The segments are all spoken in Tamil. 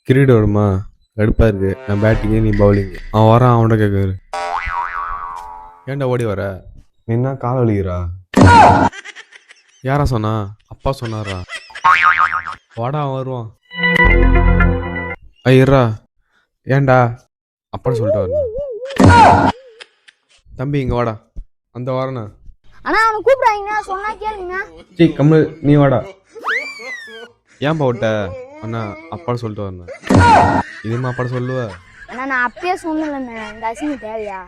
கிரிக்கெட் வருமா கடுப்பா இருக்கு. நான் பேட்டிங்கு நீ பவுலிங். அவன் வரான், அவன்கிட்ட கேட்காரு. ஏன்டா ஓடி வர? நீ என்ன கால் வலிக்கிறா? யாரா சொன்னா? அப்பா சொன்னாரா? வாடா, அவன் வருவான். ஐயரா, ஏன்டா அப்பா சொல்லிட்டு வரணும். தம்பி இங்க வாடா. அந்த வாரண்ணா. அண்ணா அவனை கூப்பிடாதீங்க, சொன்னா கேளுங்க. சீ கம்மல், நீ வாடா. ஏன் போட்ட? அண்ணா அப்பா சொல்லிட்டு வரணும். இதுமா அப்பா சொல்லுவ? அண்ணா நான் அப்பயே சொன்னேன்ல, இந்த அசிங்கம் தேவையா?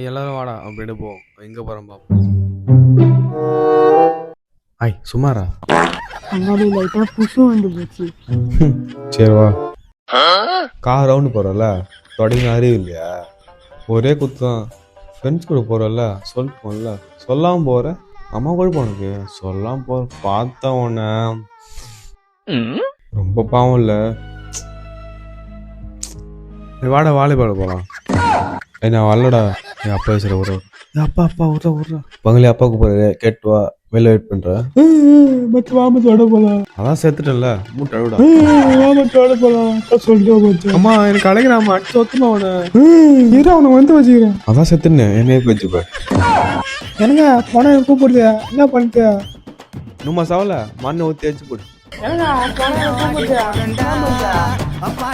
எல்லாரும் வாடா, அப்படின்னு போ. எங்க போறோம் பாப்போம். ஐ சுமாரா. கண்ணாடி லைட்டா புசு வந்து போச்சு. சரி வா. கார் ரவுண்டு போறல, தொடங்கி அறிவு இல்லையா? ஒரே குத்தம். ஃப்ரெண்ட்ஸ் கூட போறல, சொல்லிட்டு போகல. சொல்லாம போற. அம்மா கூட போனக்கு சொல்லாம போற. பார்த்தா உன்ன ரொம்ப பாவம் இல்ல. வாடா, வாலிபால் போலாம். நான் வரலடா. என் அப்பா பேசுற ஒரு அப்பா அப்பா விட்றா விட்றா. பங்களே அப்பாவுக்கு போற கேட்டு வா. வெளில வெயிட் பண்ற. அதான் செத்துட்டல. மூட்டை அழுடா. அம்மா எனக்கு அழைக்கிறாமா. அடிச்சு ஒத்துமா அவனை. அவனை வந்து வச்சுக்கிறேன். அதான் செத்துன்னு என்னையே வச்சுப்ப. எனக்கு பணம் எனக்கு கூப்பிடுது. என்ன பண்ணிட்டு நம்ம சாவல மண்ணை ஊற்றி வச்சு போடு. அப்பா